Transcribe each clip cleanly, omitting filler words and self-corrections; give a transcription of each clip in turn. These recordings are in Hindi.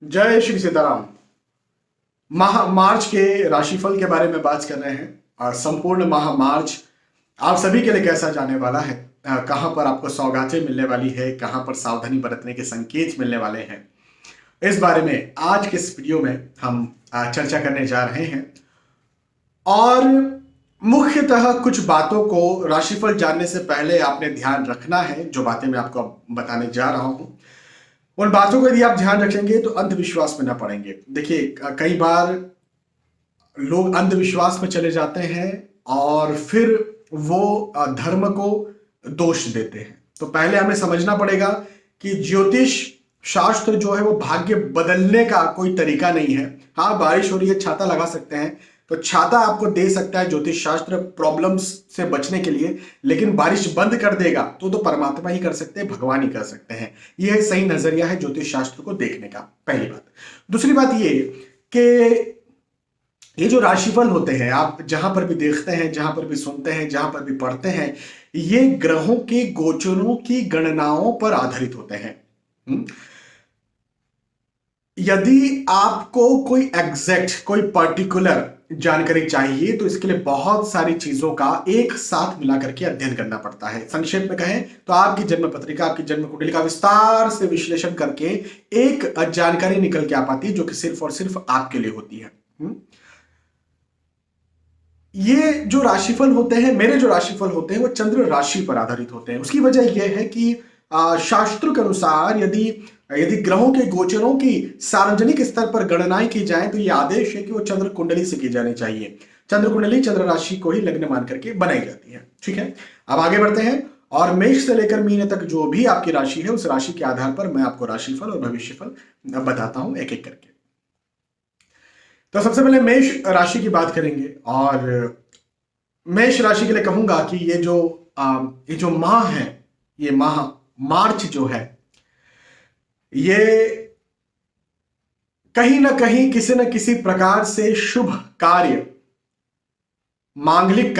जय श्री सीताराम। माह मार्च के राशिफल के बारे में बात कर रहे हैं। और संपूर्ण माह मार्च आप सभी के लिए कैसा जाने वाला है, कहाँ पर आपको सौगातें मिलने वाली है, कहाँ पर सावधानी बरतने के संकेत मिलने वाले हैं, इस बारे में आज के इस वीडियो में हम चर्चा करने जा रहे हैं। और मुख्यतः कुछ बातों को राशिफल जानने से पहले आपने ध्यान रखना है। जो बातें मैं आपको अब बताने जा रहा हूं, उन बातों को यदि आप ध्यान रखेंगे तो अंधविश्वास में ना पड़ेंगे। देखिए, कई बार लोग अंधविश्वास में चले जाते हैं और फिर वो धर्म को दोष देते हैं। तो पहले हमें समझना पड़ेगा कि ज्योतिष शास्त्र जो है वो भाग्य बदलने का कोई तरीका नहीं है। हाँ, बारिश हो रही है, छाता लगा सकते हैं, तो छाता आपको दे सकता है ज्योतिष शास्त्र प्रॉब्लम्स से बचने के लिए, लेकिन बारिश बंद कर देगा तो परमात्मा ही कर सकते हैं, भगवान ही कर सकते हैं। यह सही नजरिया है ज्योतिष शास्त्र को देखने का, पहली बात। दूसरी बात ये कि ये जो राशिफल होते हैं, आप जहां पर भी देखते हैं, जहां पर भी सुनते हैं, जहां पर भी पढ़ते हैं, ये ग्रहों के गोचरों की गणनाओं पर आधारित होते हैं। यदि आपको कोई एग्जैक्ट, कोई पर्टिकुलर जानकारी चाहिए तो इसके लिए बहुत सारी चीजों का एक साथ मिलाकर के अध्ययन करना पड़ता है। संक्षेप में कहें तो आपकी जन्म पत्रिका, आपकी जन्म कुंडली का विस्तार से विश्लेषण करके एक जानकारी निकल के आ पाती है, जो कि सिर्फ और सिर्फ आपके लिए होती है। ये जो राशिफल होते हैं, मेरे जो राशिफल होते हैं, वो चंद्र राशि पर आधारित होते हैं। उसकी वजह यह है कि शास्त्रों के अनुसार यदि यदि ग्रहों के गोचरों की सार्वजनिक स्तर पर गणनाएं की जाए तो यह आदेश है कि वो चंद्र कुंडली से की जानी चाहिए। चंद्र कुंडली चंद्र राशि को ही लग्न मान करके बनाई जाती है। ठीक है, अब आगे बढ़ते हैं और मेष से लेकर मीन तक जो भी आपकी राशि है, उस राशि के आधार पर मैं आपको राशिफल और भविष्यफल बताता हूं एक एक करके। तो सबसे पहले मेष राशि की बात करेंगे और मेष राशि के लिए कहूंगा कि ये जो माह है, ये माह मार्च जो है, ये कहीं ना कहीं किसी न किसी प्रकार से शुभ कार्य, मांगलिक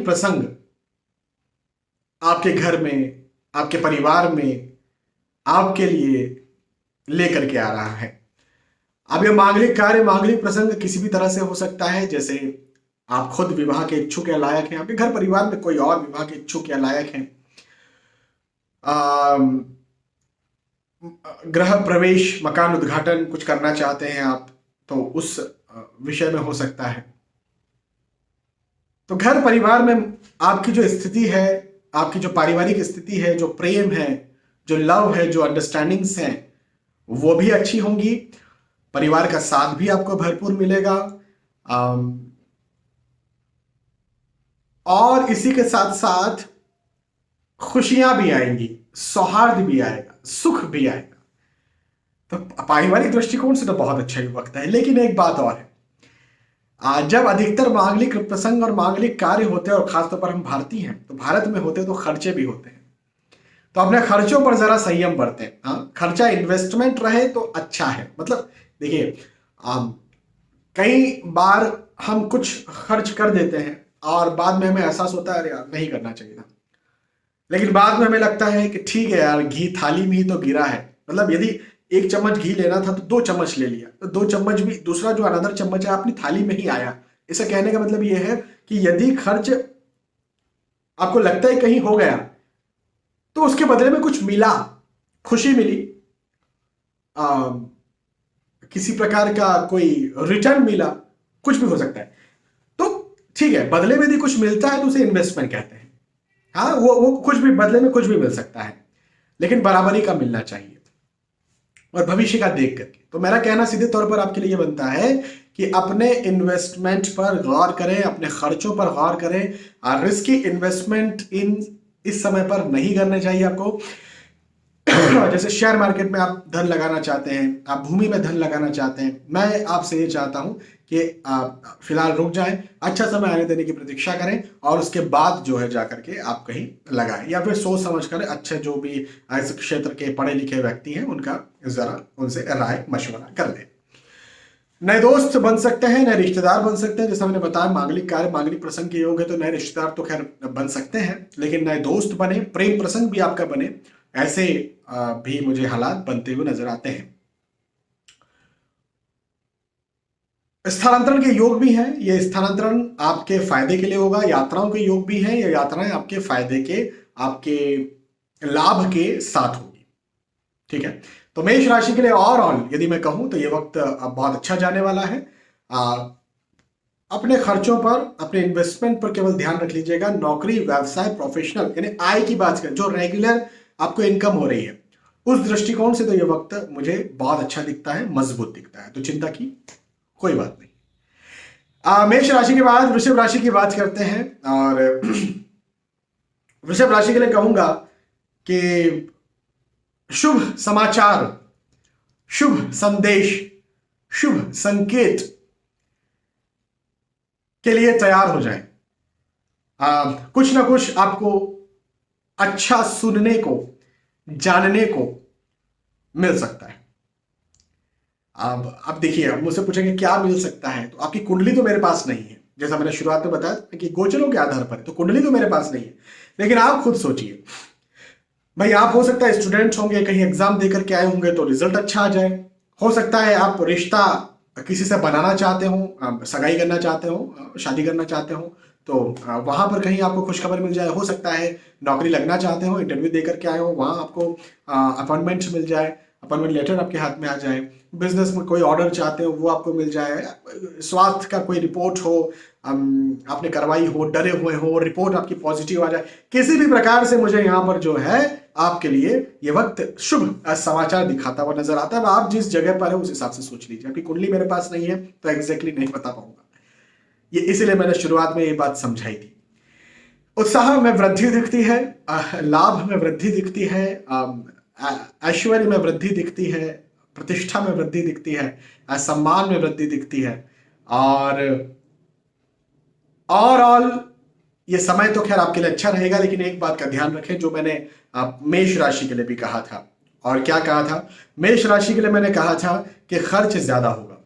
प्रसंग आपके घर में, आपके परिवार में, आपके लिए लेकर के आ रहा है। अब ये मांगलिक कार्य, मांगलिक प्रसंग किसी भी तरह से हो सकता है। जैसे आप खुद विवाह के इच्छुक या लायक हैं, आपके घर परिवार में कोई और विवाह के इच्छुक या लायक हैं, गृह प्रवेश, मकान उद्घाटन कुछ करना चाहते हैं आप, तो उस विषय में हो सकता है। तो घर परिवार में आपकी जो स्थिति है, आपकी जो पारिवारिक स्थिति है, जो प्रेम है, जो लव है, जो अंडरस्टैंडिंग्स हैं, वो भी अच्छी होंगी। परिवार का साथ भी आपको भरपूर मिलेगा। और इसी के साथ साथ खुशियां भी आएंगी, सौहार्द भी आएगा, सुख भी आएगा। तो पारिवारिक दृष्टिकोण से तो बहुत अच्छा ही वक्त है। लेकिन एक बात और है, जब अधिकतर मांगलिक प्रसंग और मांगलिक कार्य होते हैं, और खासतौर पर हम भारतीय हैं तो भारत में होते हैं, तो खर्चे भी होते हैं। तो अपने खर्चों पर जरा संयम बरतें। हाँ, खर्चा इन्वेस्टमेंट रहे तो अच्छा है। मतलब देखिए, कई बार हम कुछ खर्च कर देते हैं और बाद में हमें एहसास होता है अरे यार नहीं करना चाहिए था, लेकिन बाद में हमें लगता है कि ठीक है यार, घी थाली में ही तो गिरा है। मतलब यदि 1 चम्मच घी लेना था तो 2 चम्मच ले लिया, तो 2 चम्मच भी, दूसरा जो अनदर चम्मच है अपनी थाली में ही आया। इसे कहने का मतलब यह है कि यदि खर्च आपको लगता है कहीं हो गया, तो उसके बदले में कुछ मिला, खुशी मिली, किसी प्रकार का कोई रिटर्न मिला, कुछ भी हो सकता है, तो ठीक है। बदले में यदि कुछ मिलता है तो उसे इन्वेस्टमेंट कहते हैं। हाँ, वो कुछ भी बदले में कुछ भी मिल सकता है, लेकिन बराबरी का मिलना चाहिए और भविष्य का देख करके। तो मेरा कहना सीधे तौर पर आपके लिए बनता है कि अपने इन्वेस्टमेंट पर गौर करें, अपने खर्चों पर गौर करें। और रिस्की इन्वेस्टमेंट इस समय पर नहीं करने चाहिए आपको। जैसे शेयर मार्केट में आप धन लगाना चाहते हैं, आप भूमि में धन लगाना चाहते हैं, मैं आपसे ये चाहता हूं कि आप फिलहाल रुक जाएं, अच्छा समय आने देने की प्रतीक्षा करें और उसके बाद जो है जाकर के आप कहीं लगाएं, या फिर सोच समझ कर अच्छे जो भी ऐसे क्षेत्र के पढ़े लिखे व्यक्ति हैं उनका जरा उनसे राय मशवरा कर लें। नए दोस्त बन सकते हैं, नए रिश्तेदार बन सकते हैं। जैसा मैंने बताया, मांगलिक कार्य, मांगलिक प्रसंग के योग है, तो नए रिश्तेदार तो खैर बन सकते हैं, लेकिन नए दोस्त बने, प्रेम प्रसंग भी आपका बने, ऐसे भी मुझे हालात बनते हुए नजर आते हैं। स्थानांतरण के योग भी हैं। ये स्थानांतरण आपके फायदे के लिए होगा। यात्राओं के योग भी हैं। ये यात्राएं आपके फायदे के, आपके लाभ के साथ होगी। ठीक है, तो मेष राशि के लिए ओवरऑल यदि मैं कहूं तो ये वक्त अब बहुत अच्छा जाने वाला है। अपने खर्चों पर, अपने इन्वेस्टमेंट पर केवल ध्यान रख लीजिएगा। नौकरी, व्यवसाय, प्रोफेशनल यानी आय की बात करें, जो रेगुलर आपको इनकम हो रही है, उस दृष्टिकोण से तो ये वक्त मुझे बहुत अच्छा दिखता है, मजबूत दिखता है। तो चिंता की कोई बात नहीं। मेष राशि के बाद वृषभ राशि की बात करते हैं। और वृषभ राशि के लिए कहूंगा कि शुभ समाचार, शुभ संदेश, शुभ संकेत के लिए तैयार हो जाएं। कुछ ना कुछ आपको अच्छा सुनने को, जानने को मिल सकता है। अब देखिए, अब मुझसे पूछेंगे क्या मिल सकता है, तो आपकी कुंडली तो मेरे पास नहीं है, जैसा मैंने शुरुआत में बताया कि गोचरों के आधार पर, तो कुंडली तो मेरे पास नहीं है। लेकिन आप खुद सोचिए भाई, आप हो सकता है स्टूडेंट्स होंगे, कहीं एग्जाम देकर के आए होंगे तो रिजल्ट अच्छा आ जाए। हो सकता है आप रिश्ता किसी से बनाना चाहते हो, सगाई करना चाहते हो, शादी करना चाहते हो, तो वहां पर कहीं आपको खुशखबर मिल जाए। हो सकता है नौकरी लगना चाहते हो, इंटरव्यू देकर के आए हो, वहां आपको अपॉइंटमेंट मिल जाए, अपॉइंटमेंट लेटर आपके हाथ में आ जाए। बिजनेस में कोई ऑर्डर चाहते हो वो आपको मिल जाए। स्वास्थ्य का कोई रिपोर्ट हो, आपने करवाई हो, डरे हुए हो, रिपोर्ट आपकी पॉजिटिव आ जाए। किसी भी प्रकार से मुझे यहाँ पर जो है आपके लिए ये वक्त शुभ समाचार दिखाता हुआ नजर आता है। आप जिस जगह पर है उस हिसाब से सोच लीजिए। आपकी कुंडली मेरे पास नहीं है तो एग्जैक्टली नहीं बता पाऊंगा, ये इसीलिए मैंने शुरुआत में ये बात समझाई थी। उत्साह में वृद्धि दिखती है, लाभ में वृद्धि दिखती है, ऐश्वर्य में वृद्धि दिखती है, प्रतिष्ठा में वृद्धि दिखती है, सम्मान में वृद्धि दिखती है। और ओवरऑल ये समय तो खैर आपके लिए अच्छा रहेगा, लेकिन एक बात का ध्यान रखें जो मैंने मेष राशि के लिए भी कहा था। और क्या कहा था? मेष राशि के लिए मैंने कहा था कि खर्च ज्यादा होगा।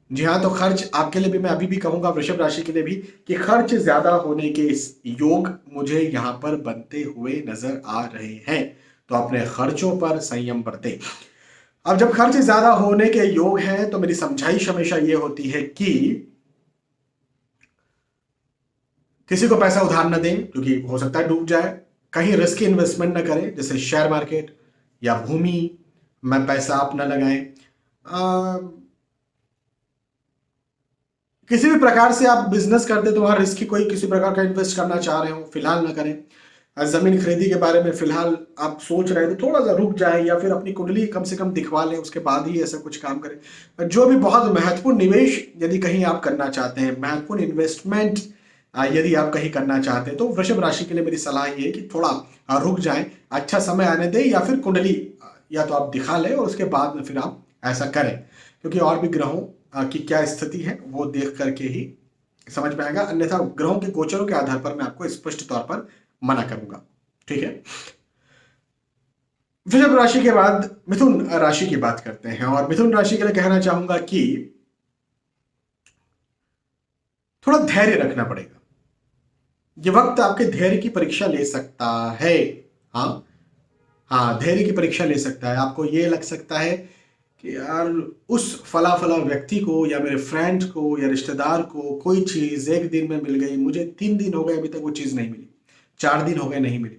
जी हाँ, तो खर्च आपके लिए भी मैं अभी भी कहूंगा, वृषभ राशि के लिए भी, कि खर्च ज्यादा होने के योग मुझे यहां पर बनते हुए नजर आ रहे हैं। तो अपने खर्चों पर संयम बरतें। अब जब खर्च ज्यादा होने के योग हैं तो मेरी समझाइश हमेशा ये होती है कि किसी को पैसा उधार न दें, क्योंकि हो सकता है डूब जाए। कहीं रिस्क इन्वेस्टमेंट न करें, जैसे शेयर मार्केट या भूमि में पैसा आप न लगाएं। किसी भी प्रकार से आप बिजनेस करते तो वहां रिस्क, कोई किसी प्रकार का इन्वेस्ट करना चाह रहे हो, फिलहाल ना करें। जमीन खरीदी के बारे में फिलहाल आप सोच रहे हैं तो थोड़ा सा रुक जाए, या फिर अपनी कुंडली कम से कम दिखवा लें, उसके बाद ही ऐसा कुछ काम करें। जो भी बहुत महत्वपूर्ण निवेश यदि कहीं आप करना चाहते हैं, महत्वपूर्ण इन्वेस्टमेंट यदि आप कहीं करना चाहते हैं, तो वृषभ राशि के लिए मेरी सलाह ये है कि थोड़ा रुक जाएं, अच्छा समय आने दें, या फिर कुंडली या तो आप दिखा लें और उसके बाद में फिर आप ऐसा करें। क्योंकि और भी ग्रहों की क्या स्थिति है वो देख करके ही समझ में आएगा, अन्यथा ग्रहों के गोचरों के आधार पर मैं आपको स्पष्ट तौर पर मना करूंगा। ठीक है, वृषभ राशि के बाद मिथुन राशि की बात करते हैं। और मिथुन राशि के लिए कहना चाहूंगा कि थोड़ा धैर्य रखना पड़ेगा। ये वक्त आपके धैर्य की परीक्षा ले सकता है। हाँ हाँ, धैर्य की परीक्षा ले सकता है। आपको ये लग सकता है कि यार उस फला फला व्यक्ति को या मेरे फ्रेंड को या रिश्तेदार को कोई चीज एक दिन में मिल गई, मुझे 3 दिन हो गए अभी तक वो चीज नहीं मिली, 4 दिन हो गए नहीं मिली,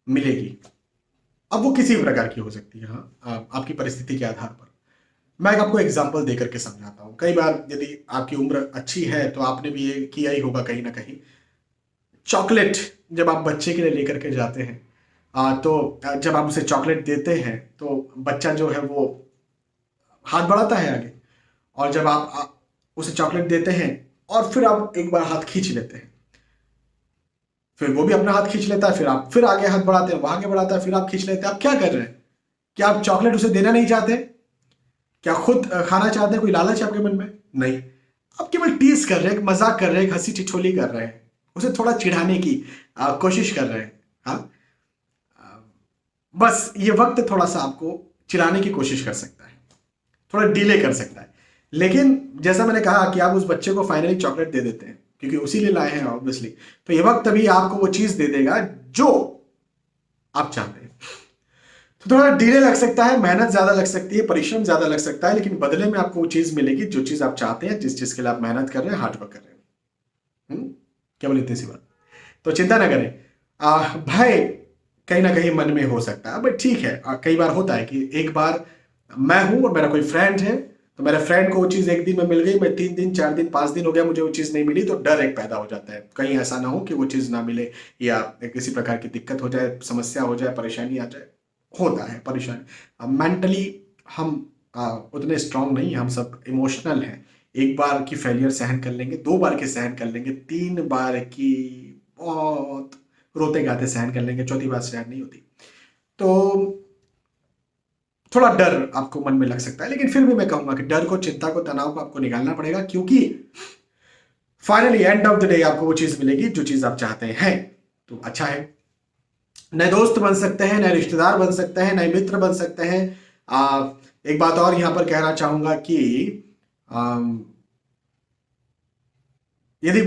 मिलेगी। अब वो किसी प्रकार की हो सकती है, हाँ, आपकी परिस्थिति के आधार पर। मैं आपको एग्जाम्पल देकर के समझाता हूँ। कई बार यदि आपकी उम्र अच्छी है तो आपने भी ये किया ही होगा कहीं ना कहीं। चॉकलेट जब आप बच्चे के लिए लेकर के जाते हैं, तो जब आप उसे चॉकलेट देते हैं तो बच्चा जो है वो हाथ बढ़ाता है आगे, और जब आप उसे चॉकलेट देते हैं और फिर आप एक बार हाथ खींच लेते हैं, फिर वो भी अपना हाथ खींच लेता है, फिर आप फिर आगे हाथ बढ़ाते हैं, वो आगे बढ़ाता है, फिर आप खींच लेते हैं। आप क्या कर रहे हैं? क्या आप चॉकलेट उसे देना नहीं चाहते? क्या खुद खाना चाहते हैं? कोई लालच है आपके मन में? नहीं, आप केवल टीज कर रहे हैं, मजाक कर रहे हैं, हंसी ठिठोली कर रहे हैं, उसे थोड़ा चिढ़ाने की कोशिश कर रहे हैं। हाँ, बस ये वक्त थोड़ा सा आपको चिढ़ाने की कोशिश कर सकता है, थोड़ा डिले कर सकता है। लेकिन जैसा मैंने कहा कि आप उस बच्चे को फाइनली चॉकलेट दे देते हैं, क्योंकि उसी लिए लाए हैं ऑब्वियसली, तो ये वक्त तभी आपको वो चीज दे देगा जो आप चाहते हैं। तो थोड़ा डिले लग सकता है, मेहनत ज्यादा लग सकती है, परिश्रम ज्यादा लग सकता है, लेकिन बदले में आपको वो चीज मिलेगी जो चीज आप चाहते हैं, जिस चीज के लिए आप मेहनत कर रहे हैं, हार्डवर्क कर रहे हैं। केवल इतनी सी बात। तो चिंता ना करें। भय कहीं ना कहीं मन में हो सकता है, बट ठीक है। कई बार होता है कि एक बार मैं हूं और मेरा कोई फ्रेंड है, तो मेरे फ्रेंड को वो चीज एक दिन में मिल गई, मैं 3 दिन 4 दिन 5 दिन हो गया मुझे वो चीज नहीं मिली, तो डर एक पैदा हो जाता है, कहीं ऐसा ना हो कि वो चीज ना मिले या किसी प्रकार की दिक्कत हो जाए, समस्या हो जाए, परेशानी आ जाए। होता है परेशानी। मेंटली हम उतने स्ट्रांग नहीं हैं, हम सब इमोशनल हैं। एक बार की फेलियर सहन कर लेंगे, 2 बार की सहन कर लेंगे, 3 बार की बहुत रोते गाते सहन कर लेंगे, चौथी बार सहन नहीं होती। तो थोड़ा डर आपको मन में लग सकता है, लेकिन फिर भी मैं कहूंगा कि डर को, चिंता को, तनाव को आपको निकालना पड़ेगा, क्योंकि finally end of the day आपको वो चीज मिलेगी जो चीज आप चाहते हैं। तो अच्छा है। नए दोस्त बन सकते हैं, नए रिश्तेदार बन सकते हैं, नए मित्र बन सकते हैं। एक बात और यहां पर कहना चाहूंगा कि यदि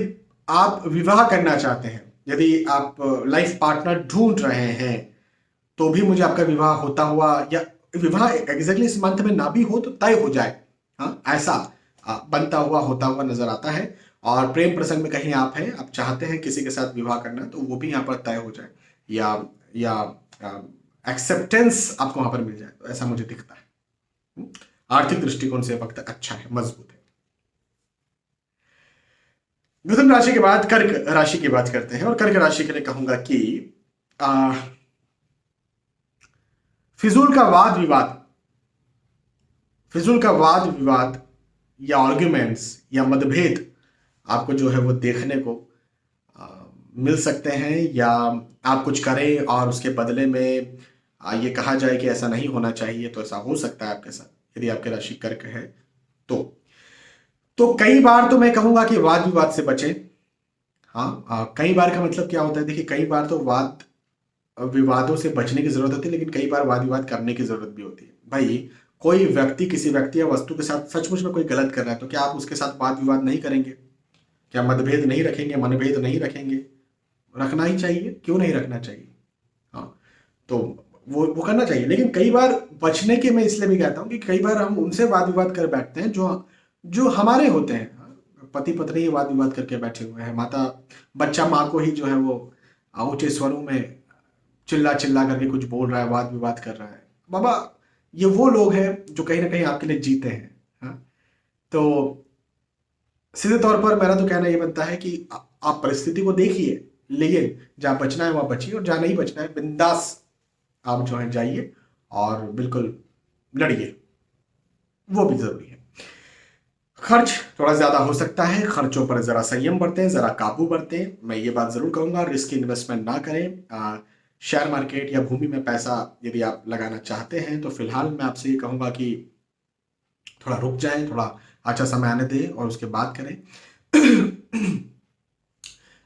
आप विवाह करना चाहते हैं, यदि आप लाइफ पार्टनर ढूंढ रहे हैं, तो भी मुझे आपका विवाह होता हुआ, या विवाह एग्जैक्टली इस मंथ में ना भी हो तो तय हो जाए, हाँ ऐसा बनता हुआ होता हुआ नजर आता है। और प्रेम प्रसंग में कहीं आप हैं, आप चाहते हैं किसी के साथ विवाह करना, तो वो भी यहाँ पर तय हो जाए, या एक्सेप्टेंस आपको वहां पर मिल जाए, तो ऐसा मुझे दिखता है। आर्थिक दृष्टिकोण से वक्त अच्छा है, मजबूत है। मिथुन राशि के बाद कर्क राशि की बात करते हैं, और कर्क राशि के लिए कहूंगा कि आ, फिजूल का वाद विवाद, फिजूल का वाद विवाद या आर्ग्यूमेंट्स या मतभेद आपको जो है वो देखने को मिल सकते हैं, या आप कुछ करें और उसके बदले में ये कहा जाए कि ऐसा नहीं होना चाहिए, तो ऐसा हो सकता है आपके साथ यदि आपके राशि कर्क है तो। कई बार तो मैं कहूंगा कि वाद विवाद से बचें। हाँ, कई बार का मतलब क्या होता है, देखिए कई बार तो वाद विवादों से बचने की जरूरत होती है, लेकिन कई बार वाद विवाद करने की जरूरत भी होती है। भाई कोई व्यक्ति किसी व्यक्ति या वस्तु के साथ सचमुच में कोई गलत कर रहा है, तो क्या आप उसके साथ वाद विवाद नहीं करेंगे? क्या मतभेद नहीं रखेंगे, मनभेद नहीं रखेंगे? रखना ही चाहिए, क्यों नहीं रखना चाहिए? हाँ, तो वो करना चाहिए। लेकिन कई बार बचने के, मैं इसलिए भी कहता हूँ कि कई बार हम उनसे वाद विवाद कर बैठते हैं जो जो हमारे होते हैं। पति पत्नी ही वाद विवाद करके बैठे हुए हैं, माता बच्चा माँ को ही जो है वो ऊंचे स्वरों में चिल्ला चिल्ला करके कुछ बोल रहा है, वाद विवाद कर रहा है। बाबा, ये वो लोग हैं जो कहीं ना कहीं आपके लिए जीते हैं। हाँ, तो सीधे तौर पर मेरा तो कहना ये बनता है कि आप परिस्थिति को देखिए, लेकिन जहां बचना है वहां बचिए, और जहां नहीं बचना है बिंदास आप जो है जाइए और बिल्कुल लड़िए, वो भी जरूरी है। खर्च थोड़ा ज्यादा हो सकता है, खर्चों पर जरा संयम बरतें, जरा काबू बरतें, मैं ये बात जरूर कहूंगा। रिस्क इन्वेस्टमेंट ना करें। शेयर मार्केट या भूमि में पैसा यदि आप लगाना चाहते हैं, तो फिलहाल मैं आपसे ये कहूंगा कि थोड़ा रुक जाएं, थोड़ा अच्छा समय आने दें और उसके बाद करें।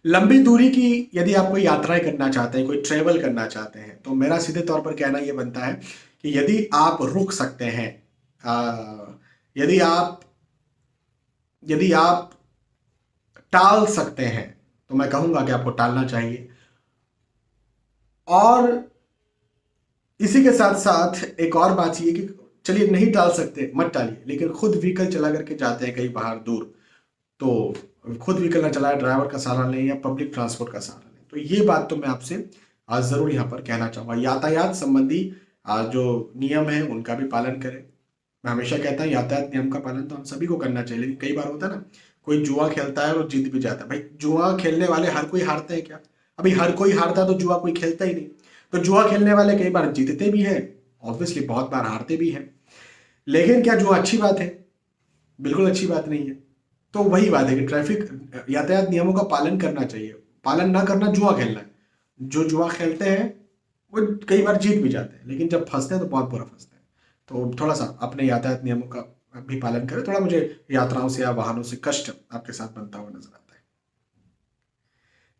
लंबी दूरी की यदि आप कोई यात्राएं करना चाहते हैं, कोई ट्रेवल करना चाहते हैं, तो मेरा सीधे तौर पर कहना यह बनता है कि यदि आप रुक सकते हैं, यदि आप यदि आप टाल सकते हैं, तो मैं कहूंगा कि आपको टालना चाहिए। और इसी के साथ साथ एक और बात ये कि चलिए नहीं टाल सकते, मत टालिए, लेकिन खुद व्हीकल चला करके जाते हैं कहीं बाहर दूर, तो खुद व्हीकल ना चलाए, ड्राइवर का सहारा लें या पब्लिक ट्रांसपोर्ट का सहारा लें। तो ये बात तो मैं आपसे आज जरूर यहाँ पर कहना चाहूँगा। यातायात संबंधी जो नियम है उनका भी पालन करें। मैं हमेशा कहता हूँ यातायात नियम का पालन तो हम सभी को करना चाहिए, लेकिन कई बार होता है ना, कोई जुआ खेलता है और जीत भी जाता है। भाई जुआ खेलने वाले हर कोई हारते हैं क्या? अभी हर कोई हारता तो जुआ कोई खेलता ही नहीं। तो जुआ खेलने वाले कई बार जीतते भी हैं, ऑब्वियसली बहुत बार हारते भी हैं। लेकिन क्या जुआ अच्छी बात है? बिल्कुल अच्छी बात नहीं है। तो वही बात है कि ट्रैफिक यातायात नियमों का पालन करना चाहिए। पालन ना करना जुआ खेलना है। जो जुआ खेलते हैं वो कई बार जीत भी जाते हैं, लेकिन जब फंसते हैं तो बहुत बुरा फंसते हैं। तो थोड़ा सा अपने यातायात नियमों का भी पालन करें। थोड़ा मुझे यात्राओं से या वाहनों से कष्ट आपके साथ बनता हुआ नजर आता है।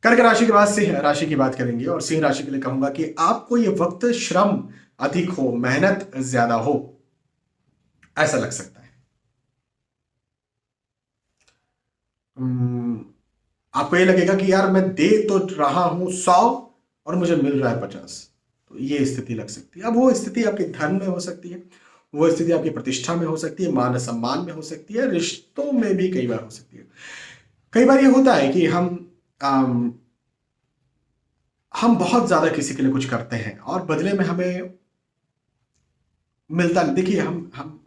कर्क राशि के बाद सिंह राशि की बात करेंगे, और सिंह राशि के लिए कहूंगा कि आपको ये वक्त श्रम अधिक हो, मेहनत ज्यादा हो, ऐसा लग सकता है। आपको ये लगेगा कि यार मैं दे तो रहा हूं 100 और मुझे मिल रहा है 50, तो ये स्थिति लग सकती है। अब वो स्थिति आपके धन में हो सकती है, वो स्थिति आपकी प्रतिष्ठा में हो सकती है, मान सम्मान में हो सकती है, रिश्तों में भी कई बार हो सकती है। कई बार ये होता है कि हम बहुत ज्यादा किसी के लिए कुछ करते हैं और बदले में हमें मिलता नहीं। देखिए, हम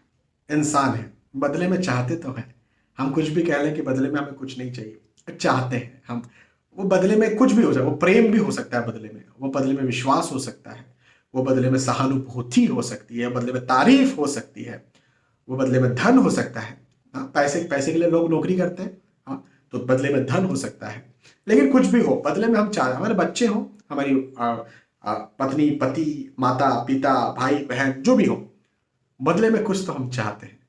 इंसान हैं, बदले में चाहते तो हैं। हम कुछ भी कह लें कि बदले में हमें कुछ नहीं चाहिए, चाहते हैं हम। वो बदले में कुछ भी हो जाए, वो प्रेम भी हो सकता है बदले में, वो बदले में विश्वास हो सकता है, वो बदले में सहानुभूति हो सकती है, बदले में तारीफ हो सकती है, वो बदले में धन हो सकता है। हाँ, पैसे पैसे के लिए लोग नौकरी करते हैं। हाँ, तो बदले में धन हो सकता है। लेकिन कुछ भी हो, बदले में हम चाह, हमारे बच्चे हों, हमारी पत्नी, पति, माता, पिता, भाई, बहन, जो भी हो, बदले में कुछ तो हम चाहते हैं,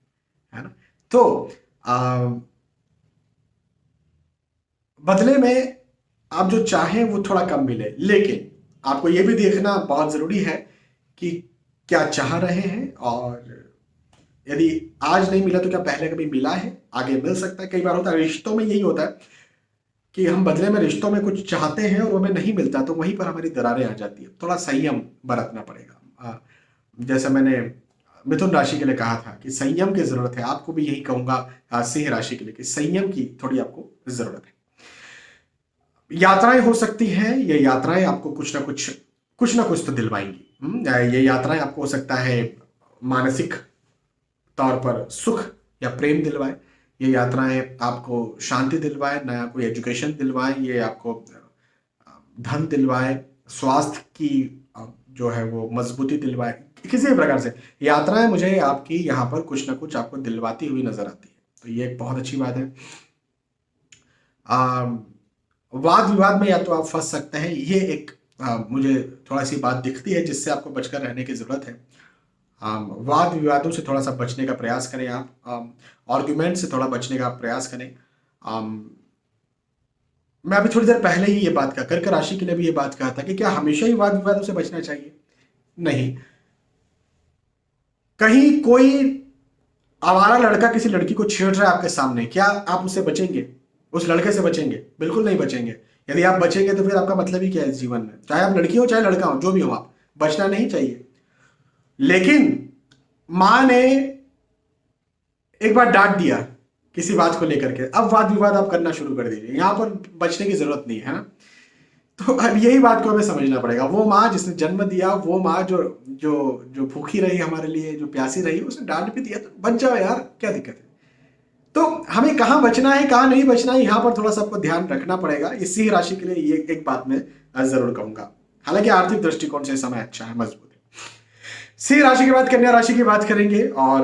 है ना। तो बदले में आप जो चाहें वो थोड़ा कम मिले, लेकिन आपको ये भी देखना बहुत जरूरी है कि क्या चाह रहे हैं, और यदि आज नहीं मिला तो क्या पहले कभी मिला है, आगे मिल सकता है। कई बार होता है रिश्तों में, यही होता है कि हम बदले में रिश्तों में कुछ चाहते हैं और हमें नहीं मिलता, तो वहीं पर हमारी दरारें आ जाती है। थोड़ा संयम बरतना पड़ेगा। जैसे मैंने मिथुन राशि के लिए कहा था कि संयम की जरूरत है, आपको भी यही कहूंगा सिंह राशि के लिए कि संयम की थोड़ी आपको जरूरत है। यात्राएं हो सकती हैं, ये यात्राएं आपको कुछ ना कुछ तो दिलवाएंगी। ये यात्राएं आपको हो सकता है मानसिक तौर पर सुख या प्रेम दिलवाए, ये यात्राएं आपको शांति दिलवाए, नया कोई एजुकेशन दिलवाए, ये आपको धन दिलवाए, स्वास्थ्य की जो है वो मजबूती दिलवाए। किसी भी प्रकार से यात्राएं मुझे आपकी यहाँ पर कुछ ना कुछ आपको दिलवाती हुई नजर आती है, तो ये एक बहुत अच्छी बात है। वाद विवाद में या तो आप फंस सकते हैं, ये एक मुझे थोड़ा सी बात दिखती है जिससे आपको बचकर रहने की जरूरत है। वाद विवादों से थोड़ा सा बचने का प्रयास करें आप, आर्ग्यूमेंट से थोड़ा बचने का प्रयास करें। मैं अभी थोड़ी देर पहले ही ये बात कहा, कर्क राशि के लिए भी ये बात कहा था कि क्या हमेशा ही वाद विवादों से बचना चाहिए? नहीं। कहीं कोई आवारा लड़का किसी लड़की को छेड़ रहा है आपके सामने, क्या आप उससे बचेंगे? उस लड़के से बचेंगे? बिल्कुल नहीं बचेंगे। यदि आप बचेंगे तो फिर आपका मतलब ही क्या है इस जीवन में? चाहे आप लड़की हो चाहे लड़का हो, जो भी हो, आप बचना नहीं चाहिए। लेकिन मां ने एक बार डांट दिया किसी बात को लेकर के, अब वाद विवाद आप करना शुरू कर दीजिए, यहां पर बचने की जरूरत नहीं है ना। तो अब यही बात को हमें समझना पड़ेगा। वो माँ जिसने जन्म दिया, वो माँ जो जो जो भूखी रही हमारे लिए, जो प्यासी रही, उसने डांट भी दिया, तो बच जाओ यार, क्या दिक्कत है। तो हमें कहाँ बचना है, कहाँ नहीं बचना है, यहाँ पर थोड़ा सा आपको ध्यान रखना पड़ेगा। इस सिंह राशि के लिए ये एक बात मैं जरूर कहूंगा। हालांकि आर्थिक दृष्टिकोण से समय अच्छा है, मजबूत है। सिंह राशि के बाद कन्या राशि की बात करेंगे, और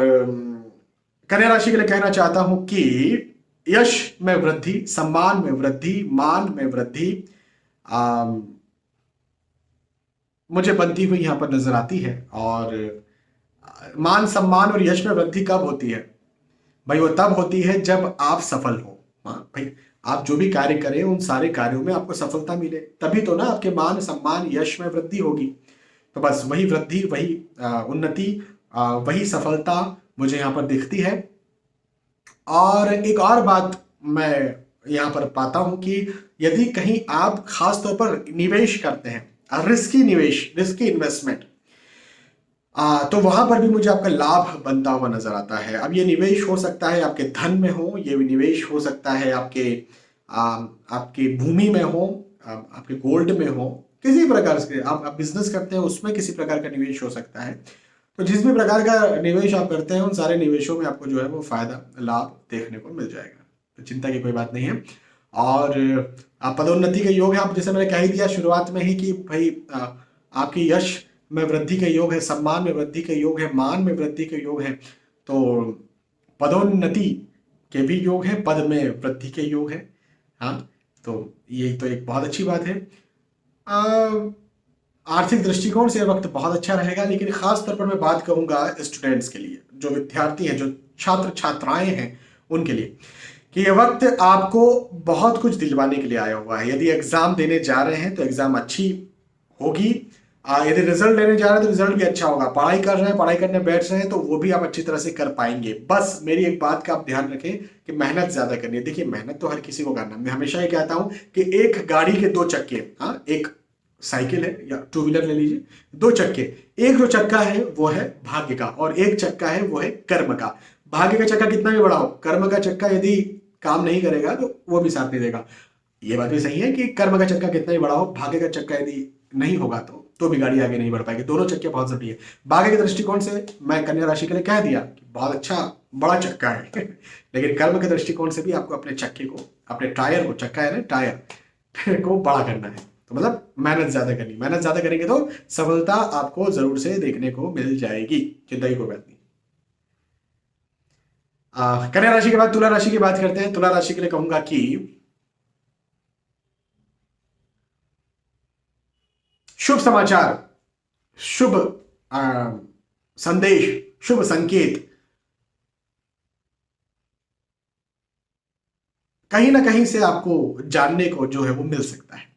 कन्या राशि के लिए कहना चाहता हूं कि यश में वृद्धि, सम्मान में वृद्धि, मान में वृद्धि मुझे बनती हुई यहां पर नजर आती है। और मान सम्मान और यश में वृद्धि कब होती है भाई? वो तब होती है जब आप सफल हो। हाँ भाई, आप जो भी कार्य करें उन सारे कार्यों में आपको सफलता मिले, तभी तो ना आपके मान सम्मान यश में वृद्धि होगी। तो बस वही वृद्धि, वही उन्नति, वही सफलता मुझे यहाँ पर दिखती है। और एक और बात मैं यहाँ पर पाता हूं कि यदि कहीं आप खास तौर पर निवेश करते हैं, रिस्की निवेश, रिस्की इन्वेस्टमेंट, तो वहां पर भी मुझे आपका लाभ बनता हुआ नजर आता है। अब ये निवेश हो सकता है आपके धन में हो, ये निवेश हो सकता है आपके भूमि में हो, आपके गोल्ड में हो, किसी प्रकार से आप बिजनेस करते हैं उसमें किसी प्रकार का निवेश हो सकता है। तो जिस भी प्रकार का निवेश आप करते हैं उन सारे निवेशों में आपको जो है वो फायदा, लाभ देखने को मिल जाएगा, तो चिंता की कोई बात नहीं है। और आप पदोन्नति के योग है, आप जैसे मैंने कह ही दिया शुरुआत में ही कि भाई आपकी यश में वृद्धि के योग है, सम्मान में वृद्धि के योग है, मान में वृद्धि के योग है, तो पदोन्नति के भी योग है, पद में वृद्धि के योग है। हाँ, तो ये तो एक बहुत अच्छी बात है। आर्थिक दृष्टिकोण से वक्त बहुत अच्छा रहेगा, लेकिन खास तौर पर मैं बात करूंगा स्टूडेंट्स के लिए, जो विद्यार्थी हैं, जो छात्र छात्राएं हैं, उनके लिए, कि ये वक्त आपको बहुत कुछ दिलवाने के लिए आया हुआ है। यदि एग्जाम देने जा रहे हैं तो एग्जाम अच्छी होगी, यदि रिजल्ट लेने जा रहे हैं तो रिजल्ट भी अच्छा होगा, पढ़ाई कर रहे हैं, पढ़ाई करने बैठ रहे हैं तो वो भी आप अच्छी तरह से कर पाएंगे। बस मेरी एक बात का आप ध्यान रखें कि मेहनत ज्यादा करनी है। देखिए, मेहनत तो हर किसी को करना है। मैं हमेशा ये कहता हूं कि एक गाड़ी के दो चक्के, हाँ, एक साइकिल है या टू व्हीलर ले लीजिए, दो चक्के, एक जो चक्का है वो है भाग्य का और एक चक्का है वो है कर्म का। भाग्य का चक्का कितना भी बड़ा हो, कर्म का चक्का यदि काम नहीं करेगा तो वो भी साथ नहीं देगा। ये बात भी सही है कि कर्म का चक्का कितना ही बड़ा हो, भाग्य का चक्का यदि नहीं होगा तो भी गाड़ी आगे नहीं बढ़ पाएगी। दोनों चक्के बहुत जरूरी है। भाग्य के दृष्टिकोण से मैं कन्या राशि के लिए कह दिया कि बहुत अच्छा बड़ा चक्का है लेकिन कर्म के दृष्टिकोण से भी आपको अपने चक्के को, अपने टायर को, चक्का है ना टायर को बड़ा करना है। तो मतलब मेहनत ज्यादा करनी, मेहनत ज्यादा करेंगे तो सफलता आपको जरूर से देखने को मिल जाएगी, चिंता की कोई बात नहीं। कन्या राशि के बाद तुला राशि की बात करते हैं। तुला राशि के लिए कहूंगा कि शुभ समाचार, शुभ संदेश, शुभ संकेत कहीं ना कहीं से आपको जानने को जो है वो मिल सकता है।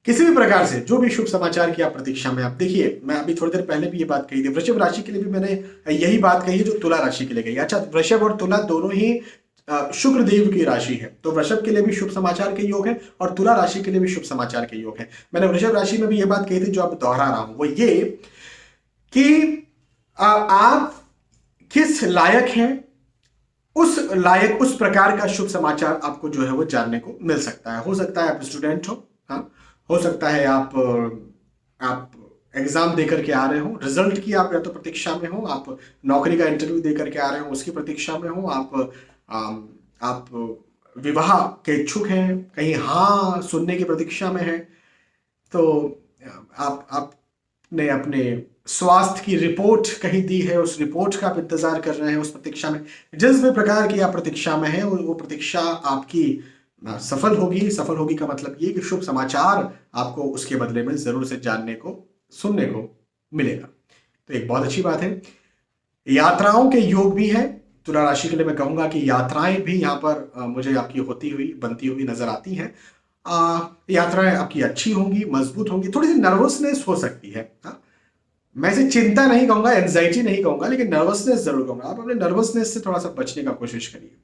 किसी भी प्रकार से जो भी शुभ समाचार की आप प्रतीक्षा में, आप देखिए मैं अभी थोड़ी देर पहले भी ये बात कही थी, वृषभ राशि के लिए भी मैंने यही बात कही है जो तुला राशि के लिए कही। अच्छा, वृषभ और तुला दोनों ही शुक्र देव की राशि है, तो वृषभ के लिए भी शुभ समाचार के योग है और तुला राशि के लिए भी शुभ समाचार के योग है। मैंने वृषभ राशि में भी ये बात कही थी जो आप दोहरा रहा हूं, वो ये कि आप किस लायक हैं, उस लायक, उस प्रकार का शुभ समाचार आपको जो है वो जानने को मिल सकता है। हो सकता है आप स्टूडेंट हो, हाँ, हो सकता है आप एग्जाम देकर के आ रहे हो, रिजल्ट की आप या तो प्रतीक्षा में हो, आप नौकरी का इंटरव्यू देकर के आ रहे हो उसकी प्रतीक्षा में हो, आप विवाह के इच्छुक हैं, कहीं हाँ सुनने की प्रतीक्षा में हैं, तो आपने अपने स्वास्थ्य की रिपोर्ट कहीं दी है, उस रिपोर्ट का आप इंतजार कर रहे हैं, उस प्रतीक्षा में, जिस भी प्रकार की आप प्रतीक्षा में है वो प्रतीक्षा आपकी सफल होगी। सफल होगी का मतलब ये कि शुभ समाचार आपको उसके बदले में जरूर से जानने को, सुनने को मिलेगा। तो एक बहुत अच्छी बात है। यात्राओं के योग भी है तुला राशि के लिए। मैं कहूंगा कि यात्राएं भी यहाँ पर मुझे आपकी होती हुई, बनती हुई नजर आती हैं। यात्राएं आपकी अच्छी होंगी, मजबूत होंगी, थोड़ी सी नर्वसनेस हो सकती है, हाँ? मैं इसे चिंता नहीं कहूंगा, एंजाइटी नहीं कहूंगा, लेकिन नर्वसनेस जरूर कहूंगा। आप अपने नर्वसनेस से थोड़ा सा बचने का कोशिश करिए।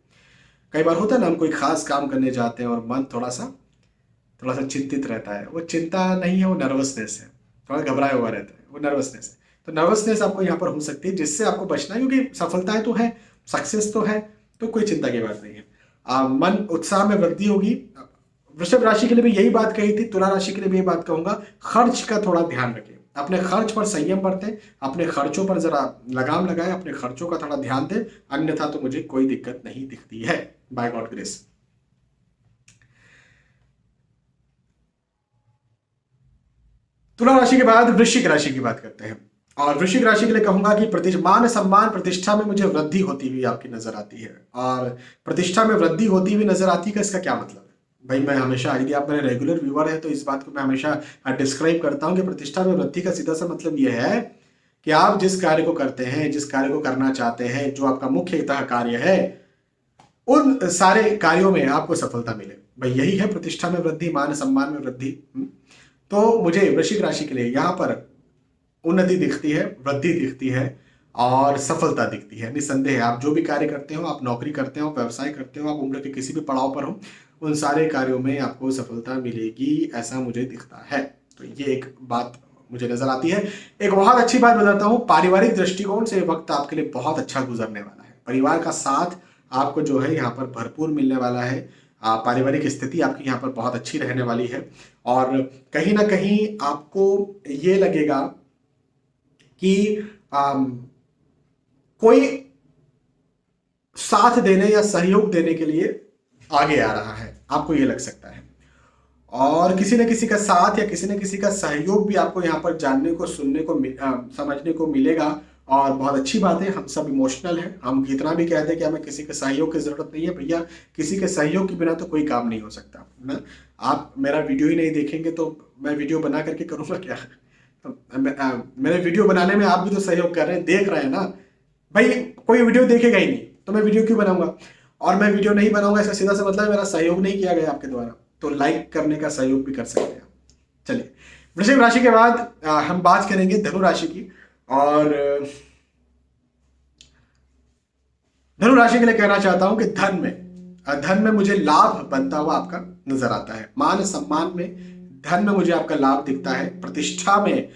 कई बार होता है ना, हम कोई खास काम करने जाते हैं और मन थोड़ा सा चिंतित रहता है, वो चिंता नहीं है, वो नर्वसनेस है, थोड़ा घबराया हुआ रहता है, वो नर्वसनेस है। तो नर्वसनेस आपको यहाँ पर हो सकती है, जिससे आपको बचना है, क्योंकि सफलताएं तो है, सक्सेस तो है, तो कोई चिंता की बात नहीं है। मन उत्साह में वृद्धि होगी। वृषभ राशि के लिए भी यही बात कही थी, तुला राशि के लिए भी यही बात कहूंगा, खर्च का थोड़ा ध्यान रखें, अपने खर्च पर संयम बरतें, अपने खर्चों पर जरा लगाम लगाएं, अपने खर्चों का थोड़ा ध्यान दें, अन्यथा तो मुझे कोई दिक्कत नहीं दिखती है, बाय गॉड ग्रेस। तुला राशि के बाद वृश्चिक राशि की बात करते हैं। और वृश्चिक राशि के लिए कहूंगा कि मान सम्मान प्रतिष्ठा में मुझे वृद्धि होती हुई आपकी नजर आती है। और प्रतिष्ठा में वृद्धि होती हुई नजर आती है, इसका क्या मतलब है भाई? मैं हमेशा, यदि आप मेरे रेगुलर व्यूअर हैं तो इस बात को मैं हमेशा डिस्क्राइब करता हूं कि प्रतिष्ठा में वृद्धि का सीधा सा मतलब यह है कि आप जिस कार्य को करते हैं, जिस कार्य को करना चाहते हैं, जो आपका मुख्यतः कार्य है, उन सारे कार्यों में आपको सफलता मिले, भाई यही है प्रतिष्ठा में वृद्धि, मान सम्मान में वृद्धि। तो मुझे वृश्चिक राशि के लिए यहाँ पर उन्नति दिखती है, वृद्धि दिखती है और सफलता दिखती है। निसंदेह आप जो भी कार्य करते हो, आप नौकरी करते हो, व्यवसाय करते हो, आप उम्र के किसी भी पड़ाव पर हो, उन सारे कार्यों में आपको सफलता मिलेगी, ऐसा मुझे दिखता है। तो ये एक बात मुझे नजर आती है। एक बहुत अच्छी बात बताता हूँ, पारिवारिक दृष्टिकोण से वक्त आपके लिए बहुत अच्छा गुजरने वाला है। परिवार का साथ आपको जो है यहाँ पर भरपूर मिलने वाला है। पारिवारिक स्थिति आपकी यहाँ पर बहुत अच्छी रहने वाली है और कहीं ना कहीं आपको ये लगेगा कि कोई साथ देने या सहयोग देने के लिए आगे आ रहा है, आपको ये लग सकता है। और किसी न किसी का साथ या किसी न किसी का सहयोग भी आपको यहाँ पर जानने को, सुनने को, समझने को मिलेगा। और बहुत अच्छी बात है, हम सब इमोशनल हैं, हम कितना भी कहते हैं कि हमें किसी के सहयोग की जरूरत नहीं है, भैया किसी के सहयोग के बिना तो कोई काम नहीं हो सकता ना। आप मेरा वीडियो ही नहीं देखेंगे तो मैं वीडियो बना करके करूँगा क्या? तो मेरे वीडियो बनाने में आप भी तो सहयोग कर रहे हैं, देख रहे हैं ना भाई। कोई वीडियो देखेगा ही नहीं तो मैं वीडियो क्यों बनाऊंगा? और मैं वीडियो नहीं बनाऊंगा इसका सीधा सा मतलब मेरा सहयोग नहीं किया गया आपके द्वारा, तो लाइक करने का सहयोग भी कर सकते हैं। चलिए, वृश्चिक राशि के बाद हम बात करेंगे धनु राशि की। और धनु राशि के लिए कहना चाहता हूं कि धन में मुझे लाभ बनता हुआ आपका नजर आता है। मान सम्मान में धन में मुझे आपका लाभ दिखता है, प्रतिष्ठा में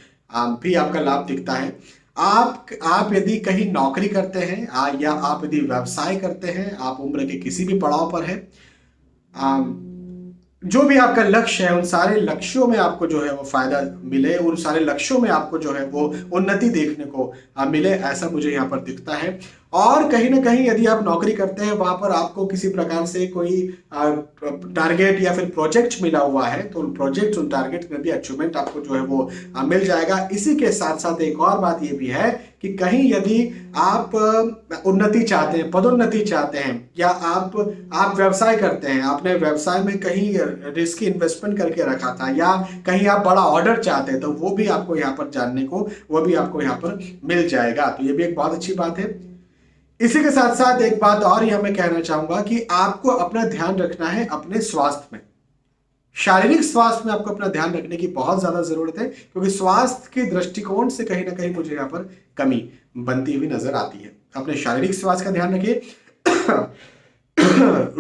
भी आपका लाभ दिखता है। आप यदि कहीं नौकरी करते हैं या आप यदि व्यवसाय करते हैं, आप उम्र के किसी भी पड़ाव पर हैं, जो भी आपका लक्ष्य है उन सारे लक्ष्यों में आपको जो है वो फायदा मिले, उन सारे लक्ष्यों में आपको जो है वो उन्नति देखने को मिले, ऐसा मुझे यहाँ पर दिखता है। और कहीं ना कहीं यदि आप नौकरी करते हैं वहां पर आपको किसी प्रकार से कोई टारगेट या फिर प्रोजेक्ट मिला हुआ है, तो प्रोजेक्ट उन टारगेट में भी अचीवमेंट आपको जो है वो मिल जाएगा। इसी के साथ साथ एक और बात ये भी है कि कहीं यदि आप उन्नति चाहते हैं, पदोन्नति चाहते हैं, या आप व्यवसाय करते हैं, आपने व्यवसाय में कहीं रिस्क इन्वेस्टमेंट करके रखा था, या कहीं आप बड़ा ऑर्डर चाहते हैं, तो वो भी आपको यहाँ पर जानने को, वो भी आपको यहाँ पर मिल जाएगा। तो ये भी एक बहुत अच्छी बात है। इसी के साथ साथ एक बात और यहां मैं कहना चाहूंगा कि आपको अपना ध्यान रखना है अपने स्वास्थ्य में, शारीरिक स्वास्थ्य में आपको अपना ध्यान रखने की बहुत ज्यादा जरूरत है, क्योंकि स्वास्थ्य के दृष्टिकोण से कहीं ना कहीं मुझे यहाँ पर कमी बनती हुई नजर आती है। अपने शारीरिक स्वास्थ्य का ध्यान रखिए।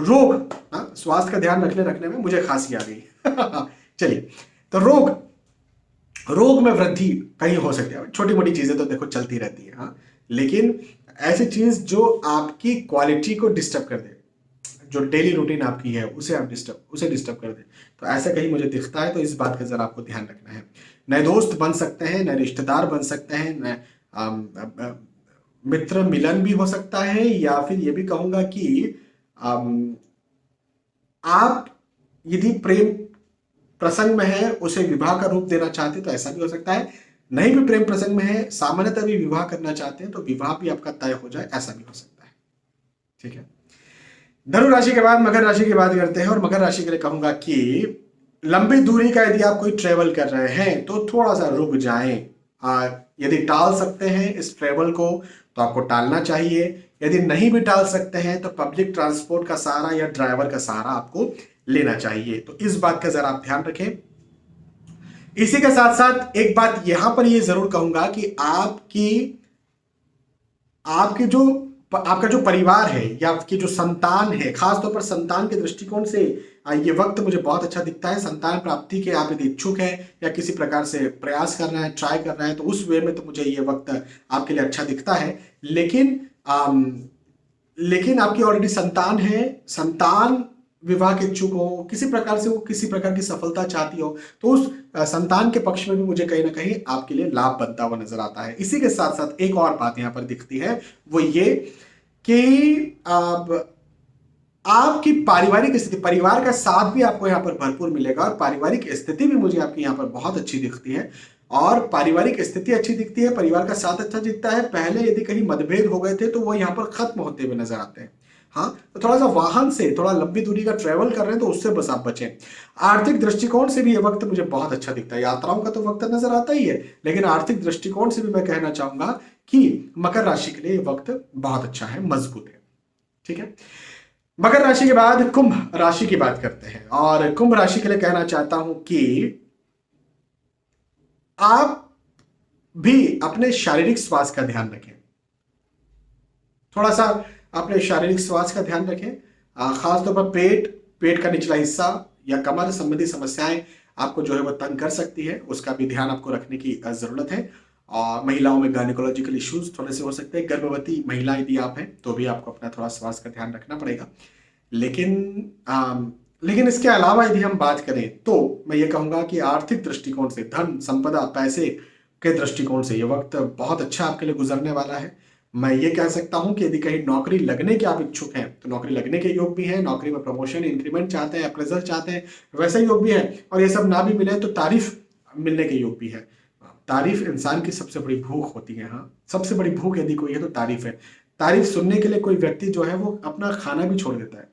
रोग, स्वास्थ्य का ध्यान रखने में मुझे खांसी आ गई। चलिए, तो रोग में वृद्धि कहीं हो सकती है। छोटी मोटी चीजें तो देखो चलती रहती है, लेकिन ऐसी चीज जो आपकी क्वालिटी को डिस्टर्ब कर दे, जो डेली रूटीन आपकी है उसे डिस्टर्ब कर दे, तो ऐसा कहीं मुझे दिखता है। तो इस बात का जरा आपको ध्यान रखना है। नए दोस्त बन सकते हैं, नए रिश्तेदार बन सकते हैं, नए मित्र मिलन भी हो सकता है, या फिर ये भी कहूंगा कि आप यदि प्रेम प्रसंग में है उसे विवाह का रूप देना चाहते हैं तो ऐसा भी हो सकता है। नहीं भी प्रेम प्रसंग में है, सामान्यतः भी विवाह करना चाहते हैं तो विवाह भी आपका तय हो जाए, ऐसा भी हो सकता है। ठीक है, धनु राशि के बाद मकर राशि की बात करते हैं। और मकर राशि के लिए कहूंगा कि लंबी दूरी का यदि आप कोई ट्रेवल कर रहे हैं तो थोड़ा सा रुक जाएं। यदि टाल सकते हैं इस ट्रेवल को तो आपको टालना चाहिए। यदि नहीं भी टाल सकते हैं तो पब्लिक ट्रांसपोर्ट का सहारा या ड्राइवर का सहारा आपको लेना चाहिए। तो इस बात का जरा आप ध्यान रखें। इसी के साथ साथ एक बात यहां पर ये जरूर कहूंगा कि आपका जो परिवार है या आपकी जो संतान है, खासतौर पर संतान के दृष्टिकोण से ये वक्त मुझे बहुत अच्छा दिखता है। संतान प्राप्ति के आप यदि इच्छुक है या किसी प्रकार से प्रयास कर रहे हैं, ट्राई कर रहे हैं, तो उस वे में तो मुझे ये वक्त आपके लिए अच्छा दिखता है। लेकिन आपकी ऑलरेडी संतान है, संतान विवाह के इच्छुक हो, किसी प्रकार से वो किसी प्रकार की सफलता चाहती हो, तो उस संतान के पक्ष में भी मुझे कहीं ना कहीं आपके लिए लाभ बनता हुआ नजर आता है। इसी के साथ साथ एक और बात यहां पर दिखती है, वो ये कि आपकी पारिवारिक स्थिति, परिवार का साथ भी आपको यहाँ पर भरपूर मिलेगा, और पारिवारिक स्थिति भी मुझे आपकी यहाँ पर बहुत अच्छी दिखती है। और पारिवारिक स्थिति अच्छी दिखती है, परिवार का साथ अच्छा दिखता है। पहले यदि कहीं मतभेद हो गए थे तो वो यहाँ पर खत्म होते हुए नजर आते हैं। तो थोड़ा सा वाहन से थोड़ा लंबी दूरी का ट्रेवल कर रहे हैं तो उससे बस आप बचें। आर्थिक दृष्टिकोण से भी ये वक्त मुझे बहुत अच्छा दिखता है। यात्राओं का तो वक्त नजर आता ही है, लेकिन आर्थिक दृष्टिकोण से भी मैं कहना चाहूंगा कि मकर राशि के लिए ये वक्त बहुत अच्छा है, मजबूत है। ठीक है, मकर राशि के बाद कुंभ राशि की बात करते हैं। और कुंभ राशि के लिए कहना चाहता हूं कि आप भी अपने शारीरिक स्वास्थ्य का ध्यान रखें। थोड़ा सा अपने शारीरिक स्वास्थ्य का ध्यान रखें, खासतौर पर पेट का निचला हिस्सा या कमर संबंधी समस्याएं आपको जो है वो तंग कर सकती है, उसका भी ध्यान आपको रखने की जरूरत है। और महिलाओं में गायनिकोलॉजिकल इश्यूज थोड़े से हो सकते हैं। गर्भवती महिला यदि आप हैं तो भी आपको अपना थोड़ा स्वास्थ्य का ध्यान रखना पड़ेगा। लेकिन इसके अलावा यदि हम बात करें तो मैं ये कहूंगा कि आर्थिक दृष्टिकोण से, धन संपदा पैसे के दृष्टिकोण से ये वक्त बहुत अच्छा आपके लिए गुजरने वाला है। मैं ये कह सकता हूं कि यदि कहीं नौकरी लगने के आप इच्छुक हैं तो नौकरी लगने के योग भी हैं। नौकरी में प्रमोशन, इंक्रीमेंट चाहते हैं, अप्रेजल चाहते हैं, वैसे योग भी है। और ये सब ना भी मिले तो तारीफ मिलने के योग भी है। तारीफ इंसान की सबसे बड़ी भूख होती है। सबसे बड़ी भूख यदि कोई है तो तारीफ है। तारीफ सुनने के लिए कोई व्यक्ति जो है वो अपना खाना भी छोड़ देता है।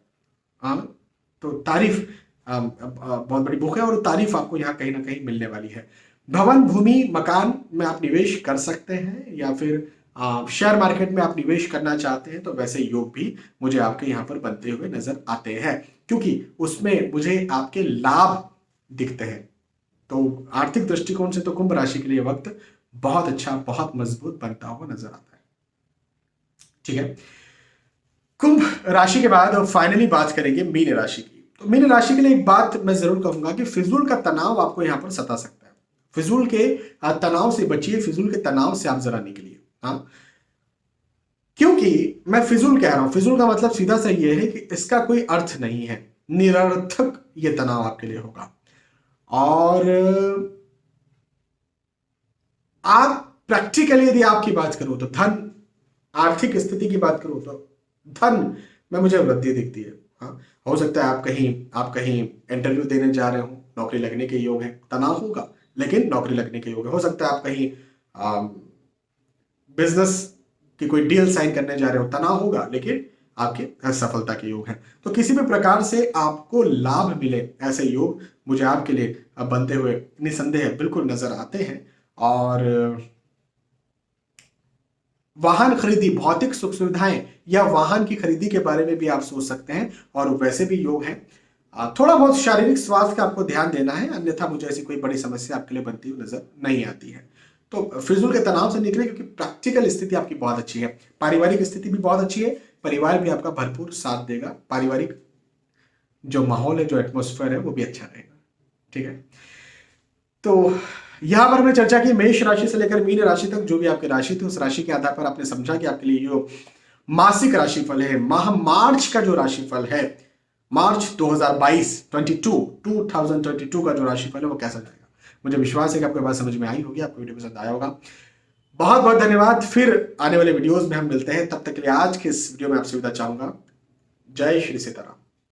तो तारीफ बहुत बड़ी भूख है, और तारीफ आपको यहाँ कहीं ना कहीं मिलने वाली है। भवन, भूमि, मकान में आप निवेश कर सकते हैं, या फिर शेयर मार्केट में आप निवेश करना चाहते हैं तो वैसे योग भी मुझे आपके यहाँ पर बनते हुए नजर आते हैं, क्योंकि उसमें मुझे आपके लाभ दिखते हैं। तो आर्थिक दृष्टिकोण से तो कुंभ राशि के लिए वक्त बहुत अच्छा, बहुत मजबूत बनता हुआ नजर आता है। ठीक है, कुंभ राशि के बाद फाइनली बात करेंगे मीन राशि की। तो मीन राशि के लिए एक बात मैं जरूर कहूंगा कि फिजूल का तनाव आपको यहां पर सता सकता है। फिजूल के तनाव से बचिए, फिजूल के तनाव से आप जरा निकलिए। हाँ, क्योंकि मैं फिजूल कह रहा हूं, फिजूल का मतलब सीधा सा ये है कि इसका कोई अर्थ नहीं है, निरर्थक ये तनाव आपके लिए होगा। और आप प्रैक्टिकली यदि आपकी बात करूं तो धन, आर्थिक स्थिति की बात करूं तो धन में मुझे वृद्धि दिखती है। हाँ, हो सकता है आप कहीं इंटरव्यू देने जा रहे हो, नौकरी लगने के योग है, तनाव होगा लेकिन नौकरी लगने के योग है। हो सकता है आप कहीं बिजनेस की कोई डील साइन करने जा रहे हो, तनाव होगा लेकिन आपके सफलता के योग हैं। तो किसी भी प्रकार से आपको लाभ मिले ऐसे योग मुझे आपके लिए बनते हुए निसंदेह बिल्कुल नजर आते हैं। और वाहन खरीदी, भौतिक सुख सुविधाएं या वाहन की खरीदी के बारे में भी आप सोच सकते हैं और वैसे भी योग है। थोड़ा बहुत शारीरिक स्वास्थ्य का आपको ध्यान देना है, अन्यथा मुझे ऐसी कोई बड़ी समस्या आपके लिए बनती हुई नजर नहीं आती है। तो फिजूल के तनाव से निकले, क्योंकि प्रैक्टिकल स्थिति आपकी बहुत अच्छी है, पारिवारिक स्थिति भी बहुत अच्छी है, परिवार भी आपका भरपूर साथ देगा, पारिवारिक जो माहौल है, जो एटमोस्फेयर है वो भी अच्छा रहेगा। ठीक है, तो यहां पर हमने चर्चा की मेष राशि से लेकर मीन राशि तक, जो भी आपकी राशि थी उस राशि के आधार पर आपने समझा कि आपके लिए जो मासिक राशिफल है, माह मार्च का जो राशिफल है, मार्च 2022 का जो राशिफल है वो कैसा जाएगा। मुझे विश्वास है कि आपको बात समझ में आई होगी, आपको वीडियो पसंद आया होगा। बहुत बहुत धन्यवाद। फिर आने वाले वीडियोस में हम मिलते हैं, तब तक के लिए आज के इस वीडियो में आपसे विदा चाहूंगा। जय श्री सीताराम।